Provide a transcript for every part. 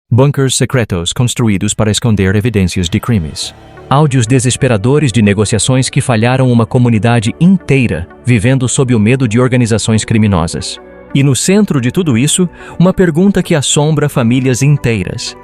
Bunkers secretos construídos para esconder evidências de crimes. Áudios desesperadores de negociações que falharam uma comunidade inteira, vivendo sob o medo de organizações criminosas. E no centro de tudo isso, uma pergunta que assombra famílias inteiras.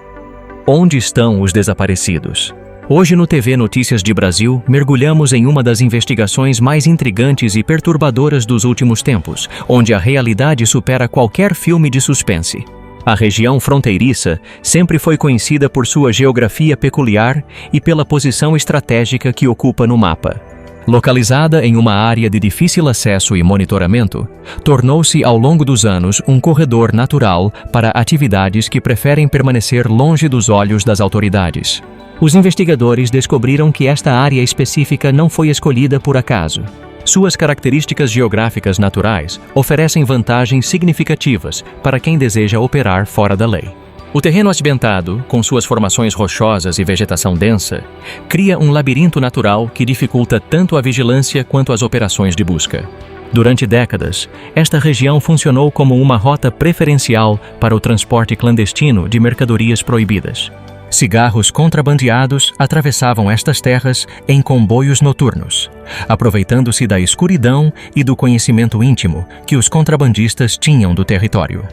Onde estão os desaparecidos? Hoje no TV Notícias de Brasil, mergulhamos em uma das investigações mais intrigantes e perturbadoras dos últimos tempos, onde a realidade supera qualquer filme de suspense. A região fronteiriça sempre foi conhecida por sua geografia peculiar e pela posição estratégica que ocupa no mapa. Localizada em uma área de difícil acesso e monitoramento, tornou-se ao longo dos anos um corredor natural para atividades que preferem permanecer longe dos olhos das autoridades. Os investigadores descobriram que esta área específica não foi escolhida por acaso. Suas características geográficas naturais oferecem vantagens significativas para quem deseja operar fora da lei. O terreno acidentado, com suas formações rochosas e vegetação densa, cria um labirinto natural que dificulta tanto a vigilância quanto as operações de busca. Durante décadas, esta região funcionou como uma rota preferencial para o transporte clandestino de mercadorias proibidas. Cigarros contrabandeados atravessavam estas terras em comboios noturnos, aproveitando-se da escuridão e do conhecimento íntimo que os contrabandistas tinham do território.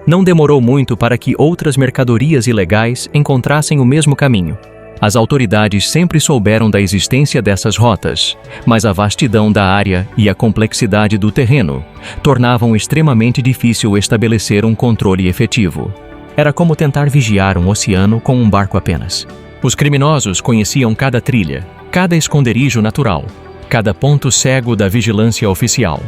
Não demorou muito para que outras mercadorias ilegais encontrassem o mesmo caminho. As autoridades sempre souberam da existência dessas rotas, mas a vastidão da área e a complexidade do terreno tornavam extremamente difícil estabelecer um controle efetivo. Era como tentar vigiar um oceano com um barco apenas. Os criminosos conheciam cada trilha, cada esconderijo natural, cada ponto cego da vigilância oficial.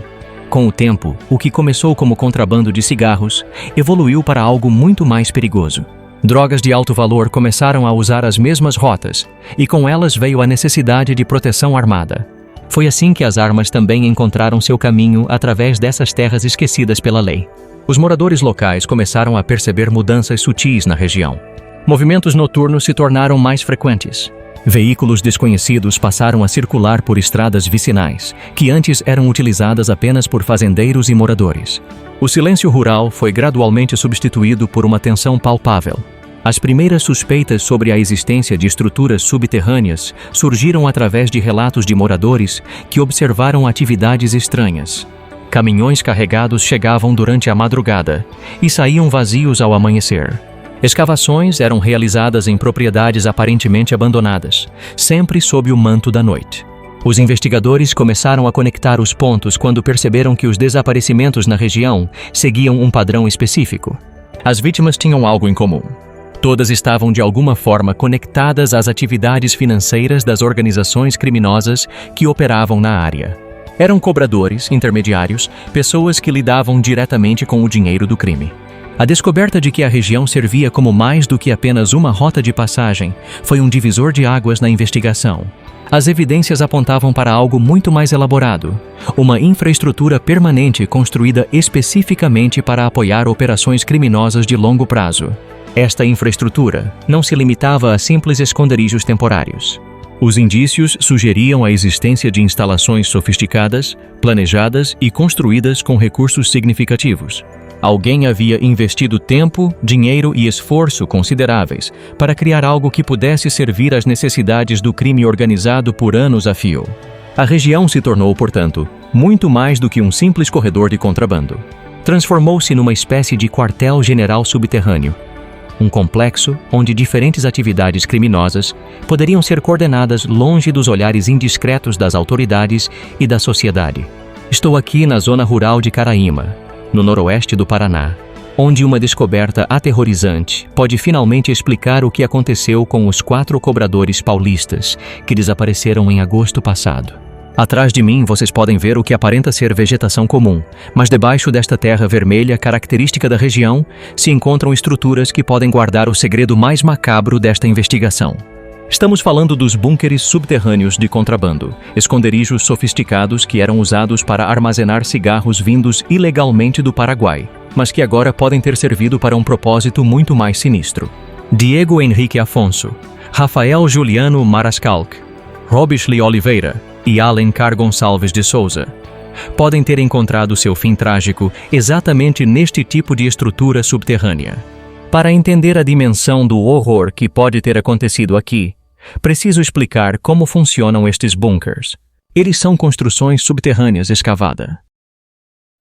Com o tempo, o que começou como contrabando de cigarros evoluiu para algo muito mais perigoso. Drogas de alto valor começaram a usar as mesmas rotas, e com elas veio a necessidade de proteção armada. Foi assim que as armas também encontraram seu caminho através dessas terras esquecidas pela lei. Os moradores locais começaram a perceber mudanças sutis na região. Movimentos noturnos se tornaram mais frequentes. Veículos desconhecidos passaram a circular por estradas vicinais, que antes eram utilizadas apenas por fazendeiros e moradores. O silêncio rural foi gradualmente substituído por uma tensão palpável. As primeiras suspeitas sobre a existência de estruturas subterrâneas surgiram através de relatos de moradores que observaram atividades estranhas. Caminhões carregados chegavam durante a madrugada e saíam vazios ao amanhecer. Escavações eram realizadas em propriedades aparentemente abandonadas, sempre sob o manto da noite. Os investigadores começaram a conectar os pontos quando perceberam que os desaparecimentos na região seguiam um padrão específico. As vítimas tinham algo em comum. Todas estavam de alguma forma conectadas às atividades financeiras das organizações criminosas que operavam na área. Eram cobradores, intermediários, pessoas que lidavam diretamente com o dinheiro do crime. A descoberta de que a região servia como mais do que apenas uma rota de passagem foi um divisor de águas na investigação. As evidências apontavam para algo muito mais elaborado, uma infraestrutura permanente construída especificamente para apoiar operações criminosas de longo prazo. Esta infraestrutura não se limitava a simples esconderijos temporários. Os indícios sugeriam a existência de instalações sofisticadas, planejadas e construídas com recursos significativos. Alguém havia investido tempo, dinheiro e esforço consideráveis para criar algo que pudesse servir às necessidades do crime organizado por anos a fio. A região se tornou, portanto, muito mais do que um simples corredor de contrabando. Transformou-se numa espécie de quartel-general subterrâneo. Um complexo onde diferentes atividades criminosas poderiam ser coordenadas longe dos olhares indiscretos das autoridades e da sociedade. Estou aqui na zona rural de Caraíma, no noroeste do Paraná, onde uma descoberta aterrorizante pode finalmente explicar o que aconteceu com os 4 cobradores paulistas que desapareceram em agosto passado. Atrás de mim vocês podem ver o que aparenta ser vegetação comum, mas debaixo desta terra vermelha característica da região se encontram estruturas que podem guardar o segredo mais macabro desta investigação. Estamos falando dos búnkeres subterrâneos de contrabando, esconderijos sofisticados que eram usados para armazenar cigarros vindos ilegalmente do Paraguai, mas que agora podem ter servido para um propósito muito mais sinistro. Diego Henrique Afonso, Rafael Juliano Marascalc, Robishley Oliveira e Alencar Gonçalves de Souza podem ter encontrado seu fim trágico exatamente neste tipo de estrutura subterrânea. Para entender a dimensão do horror que pode ter acontecido aqui, preciso explicar como funcionam estes bunkers. Eles são construções subterrâneas escavadas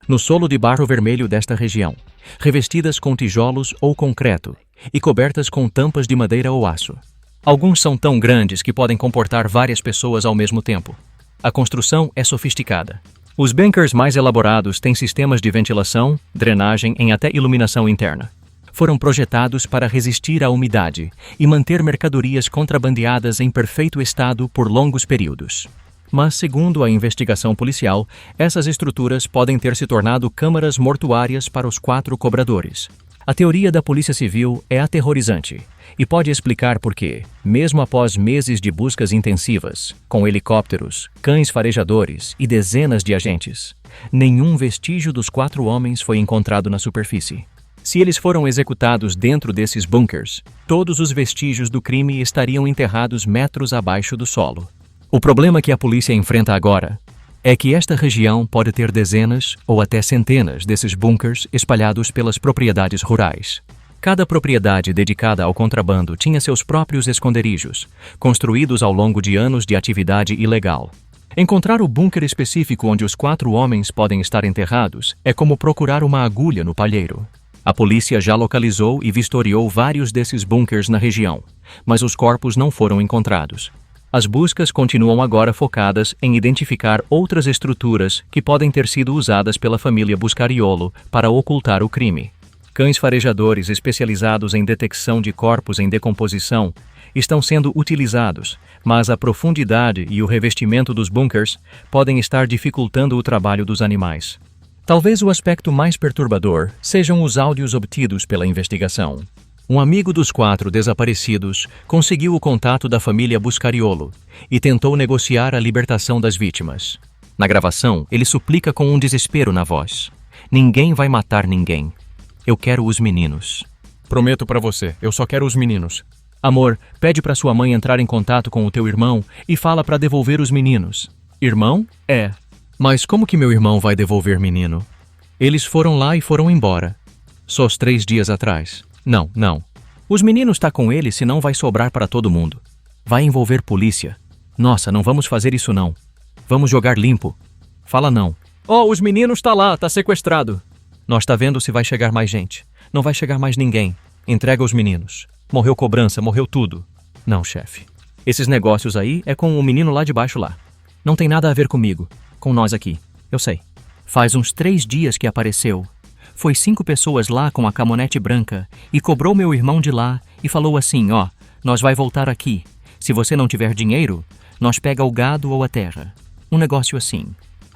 no solo de barro vermelho desta região, revestidas com tijolos ou concreto e cobertas com tampas de madeira ou aço. Alguns são tão grandes que podem comportar várias pessoas ao mesmo tempo. A construção é sofisticada. Os bunkers mais elaborados têm sistemas de ventilação, drenagem e até iluminação interna. Foram projetados para resistir à umidade e manter mercadorias contrabandeadas em perfeito estado por longos períodos. Mas, segundo a investigação policial, essas estruturas podem ter se tornado câmaras mortuárias para os 4 cobradores. A teoria da Polícia Civil é aterrorizante e pode explicar por que, mesmo após meses de buscas intensivas, com helicópteros, cães farejadores e dezenas de agentes, nenhum vestígio dos 4 homens foi encontrado na superfície. Se eles foram executados dentro desses bunkers, todos os vestígios do crime estariam enterrados metros abaixo do solo. O problema que a polícia enfrenta agora é que esta região pode ter dezenas ou até centenas desses bunkers espalhados pelas propriedades rurais. Cada propriedade dedicada ao contrabando tinha seus próprios esconderijos, construídos ao longo de anos de atividade ilegal. Encontrar o bunker específico onde os 4 homens podem estar enterrados é como procurar uma agulha no palheiro. A polícia já localizou e vistoriou vários desses bunkers na região, mas os corpos não foram encontrados. As buscas continuam agora focadas em identificar outras estruturas que podem ter sido usadas pela família Buscariolo para ocultar o crime. Cães farejadores especializados em detecção de corpos em decomposição estão sendo utilizados, mas a profundidade e o revestimento dos bunkers podem estar dificultando o trabalho dos animais. Talvez o aspecto mais perturbador sejam os áudios obtidos pela investigação. Um amigo dos 4 desaparecidos conseguiu o contato da família Buscariolo e tentou negociar a libertação das vítimas. Na gravação, ele suplica com um desespero na voz: "Ninguém vai matar ninguém. Eu quero os meninos. Prometo pra você, eu só quero os meninos. Amor, pede pra sua mãe entrar em contato com o teu irmão e fala pra devolver os meninos." Irmão? É. Mas como que meu irmão vai devolver menino? Eles foram lá e foram embora. Só os 3 dias atrás. Não. Os meninos tá com ele, senão vai sobrar para todo mundo. Vai envolver polícia. Nossa, não vamos fazer isso não. Vamos jogar limpo. Fala não. Oh, os meninos tá lá, tá sequestrado. Nós tá vendo se vai chegar mais gente. Não vai chegar mais ninguém. Entrega os meninos. Morreu cobrança, morreu tudo. Não, chefe. Esses negócios aí é com o menino lá de baixo lá. Não tem nada a ver comigo. Com nós aqui. Eu sei. Faz uns 3 dias que apareceu. Foi 5 pessoas lá com a caminhonete branca e cobrou meu irmão de lá e falou assim: ó, nós vai voltar aqui. Se você não tiver dinheiro, nós pega o gado ou a terra. Um negócio assim.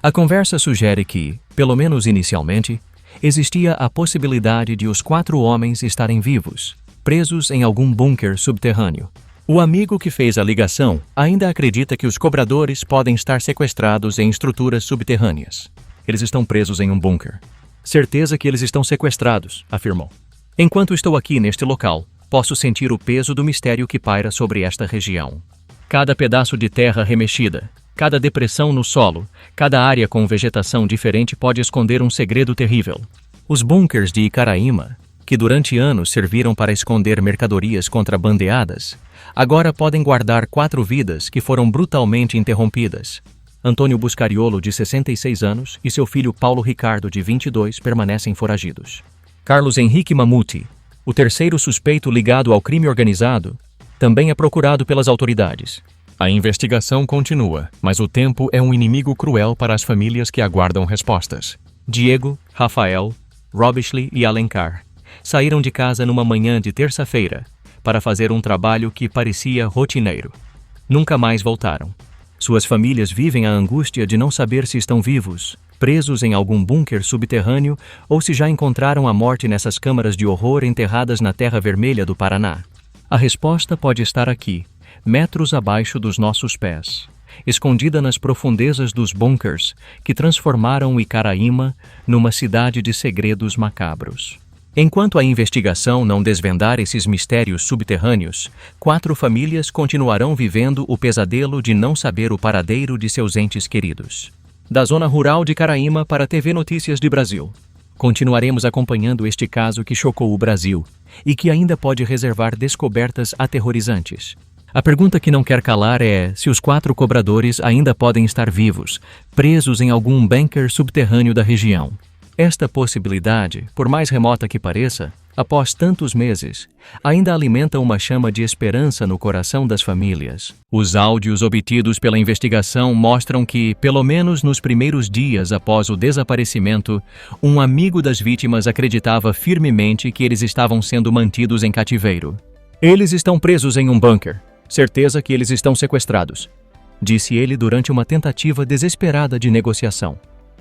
A conversa sugere que, pelo menos inicialmente, existia a possibilidade de os 4 homens estarem vivos, presos em algum bunker subterrâneo. O amigo que fez a ligação ainda acredita que os cobradores podem estar sequestrados em estruturas subterrâneas. Eles estão presos em um bunker. Certeza que eles estão sequestrados, afirmou. Enquanto estou aqui neste local, posso sentir o peso do mistério que paira sobre esta região. Cada pedaço de terra remexida, cada depressão no solo, cada área com vegetação diferente pode esconder um segredo terrível. Os bunkers de Icaraíma, que durante anos serviram para esconder mercadorias contrabandeadas, agora podem guardar 4 vidas que foram brutalmente interrompidas. Antônio Buscariolo, de 66 anos, e seu filho Paulo Ricardo, de 22, permanecem foragidos. Carlos Henrique Mamute, o terceiro suspeito ligado ao crime organizado, também é procurado pelas autoridades. A investigação continua, mas o tempo é um inimigo cruel para as famílias que aguardam respostas. Diego, Rafael, Robishley e Alencar saíram de casa numa manhã de terça-feira para fazer um trabalho que parecia rotineiro. Nunca mais voltaram. Suas famílias vivem a angústia de não saber se estão vivos, presos em algum bunker subterrâneo ou se já encontraram a morte nessas câmaras de horror enterradas na terra vermelha do Paraná. A resposta pode estar aqui, metros abaixo dos nossos pés, escondida nas profundezas dos bunkers que transformaram Icaraíma numa cidade de segredos macabros. Enquanto a investigação não desvendar esses mistérios subterrâneos, 4 famílias continuarão vivendo o pesadelo de não saber o paradeiro de seus entes queridos. Da zona rural de Icaraíma para a TV Notícias de Brasil. Continuaremos acompanhando este caso que chocou o Brasil e que ainda pode reservar descobertas aterrorizantes. A pergunta que não quer calar é se os 4 cobradores ainda podem estar vivos, presos em algum bunker subterrâneo da região. Esta possibilidade, por mais remota que pareça, após tantos meses, ainda alimenta uma chama de esperança no coração das famílias. Os áudios obtidos pela investigação mostram que, pelo menos nos primeiros dias após o desaparecimento, um amigo das vítimas acreditava firmemente que eles estavam sendo mantidos em cativeiro. "Eles estão presos em um bunker. Certeza que eles estão sequestrados", disse ele durante uma tentativa desesperada de negociação.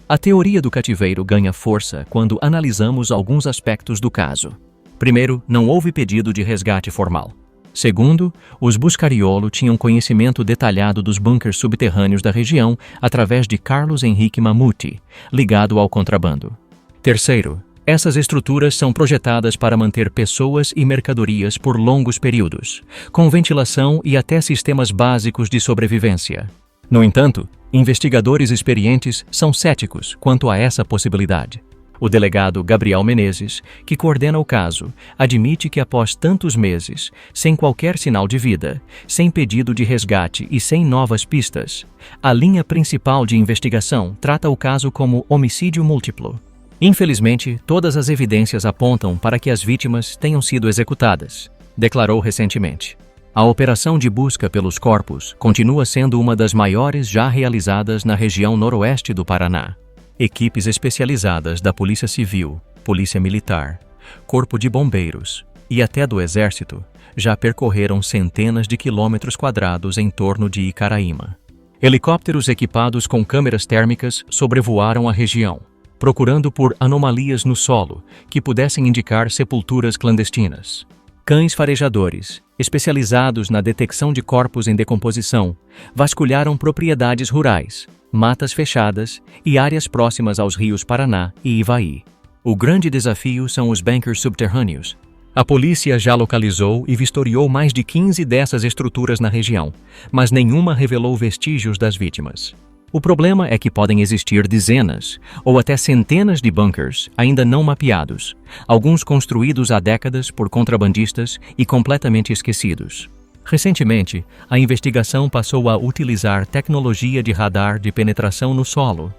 A teoria do cativeiro ganha força quando analisamos alguns aspectos do caso. Primeiro, não houve pedido de resgate formal. Segundo, os Buscariolo tinham conhecimento detalhado dos bunkers subterrâneos da região através de Carlos Henrique Mamute, ligado ao contrabando. Terceiro, essas estruturas são projetadas para manter pessoas e mercadorias por longos períodos, com ventilação e até sistemas básicos de sobrevivência. No entanto, investigadores experientes são céticos quanto a essa possibilidade. O delegado Gabriel Menezes, que coordena o caso, admite que após tantos meses, sem qualquer sinal de vida, sem pedido de resgate e sem novas pistas, a linha principal de investigação trata o caso como homicídio múltiplo. Infelizmente, todas as evidências apontam para que as vítimas tenham sido executadas, declarou recentemente. A operação de busca pelos corpos continua sendo uma das maiores já realizadas na região noroeste do Paraná. Equipes especializadas da Polícia Civil, Polícia Militar, Corpo de Bombeiros e até do Exército já percorreram centenas de quilômetros quadrados em torno de Icaraíma. Helicópteros equipados com câmeras térmicas sobrevoaram a região, procurando por anomalias no solo que pudessem indicar sepulturas clandestinas. Cães farejadores, especializados na detecção de corpos em decomposição, vasculharam propriedades rurais, matas fechadas e áreas próximas aos rios Paraná e Ivaí. O grande desafio são os bunkers subterrâneos. A polícia já localizou e vistoriou mais de 15 dessas estruturas na região, mas nenhuma revelou vestígios das vítimas. O problema é que podem existir dezenas ou até centenas de bunkers ainda não mapeados, alguns construídos há décadas por contrabandistas e completamente esquecidos. Recentemente, a investigação passou a utilizar tecnologia de radar de penetração no solo,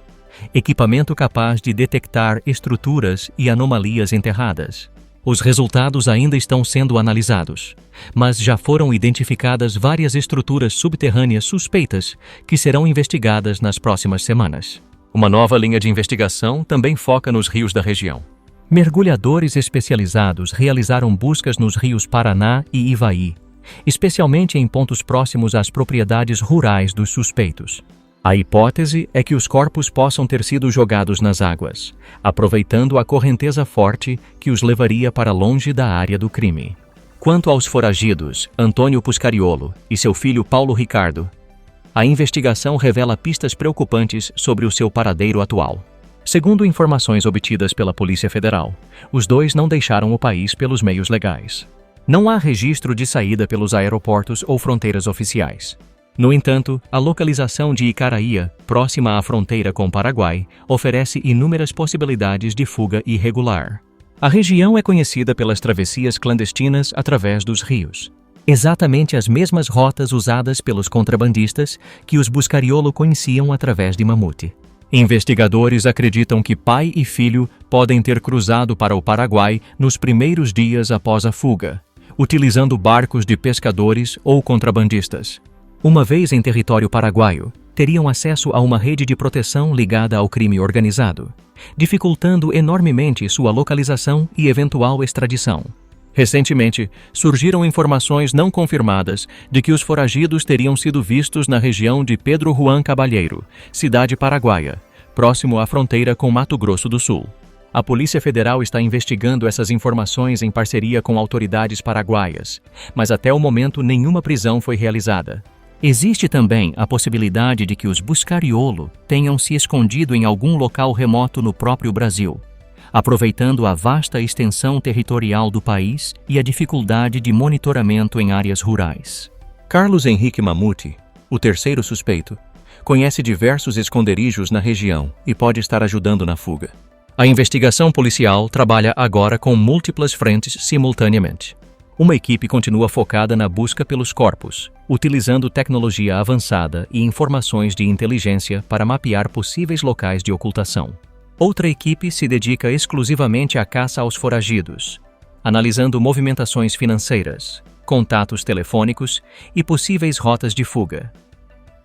equipamento capaz de detectar estruturas e anomalias enterradas. Os resultados ainda estão sendo analisados, mas já foram identificadas várias estruturas subterrâneas suspeitas que serão investigadas nas próximas semanas. Uma nova linha de investigação também foca nos rios da região. Mergulhadores especializados realizaram buscas nos rios Paraná e Ivaí, especialmente em pontos próximos às propriedades rurais dos suspeitos. A hipótese é que os corpos possam ter sido jogados nas águas, aproveitando a correnteza forte que os levaria para longe da área do crime. Quanto aos foragidos, Antônio Buscariolo e seu filho Paulo Ricardo, a investigação revela pistas preocupantes sobre o seu paradeiro atual. Segundo informações obtidas pela Polícia Federal, os dois não deixaram o país pelos meios legais. Não há registro de saída pelos aeroportos ou fronteiras oficiais. No entanto, a localização de Icaraía, próxima à fronteira com o Paraguai, oferece inúmeras possibilidades de fuga irregular. A região é conhecida pelas travessias clandestinas através dos rios. Exatamente as mesmas rotas usadas pelos contrabandistas que os Buscariolo conheciam através de Mamute. Investigadores acreditam que pai e filho podem ter cruzado para o Paraguai nos primeiros dias após a fuga, utilizando barcos de pescadores ou contrabandistas. Uma vez em território paraguaio, teriam acesso a uma rede de proteção ligada ao crime organizado, dificultando enormemente sua localização e eventual extradição. Recentemente, surgiram informações não confirmadas de que os foragidos teriam sido vistos na região de Pedro Juan Cabalheiro, cidade paraguaia, próximo à fronteira com Mato Grosso do Sul. A Polícia Federal está investigando essas informações em parceria com autoridades paraguaias, mas até o momento nenhuma prisão foi realizada. Existe também a possibilidade de que os Buscariolo tenham se escondido em algum local remoto no próprio Brasil, aproveitando a vasta extensão territorial do país e a dificuldade de monitoramento em áreas rurais. Carlos Henrique Mamute, o terceiro suspeito, conhece diversos esconderijos na região e pode estar ajudando na fuga. A investigação policial trabalha agora com múltiplas frentes simultaneamente. Uma equipe continua focada na busca pelos corpos, utilizando tecnologia avançada e informações de inteligência para mapear possíveis locais de ocultação. Outra equipe se dedica exclusivamente à caça aos foragidos, analisando movimentações financeiras, contatos telefônicos e possíveis rotas de fuga.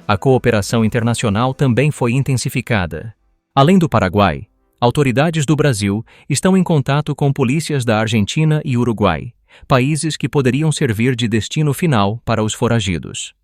A cooperação internacional também foi intensificada. Além do Paraguai, autoridades do Brasil estão em contato com polícias da Argentina e Uruguai, países que poderiam servir de destino final para os foragidos.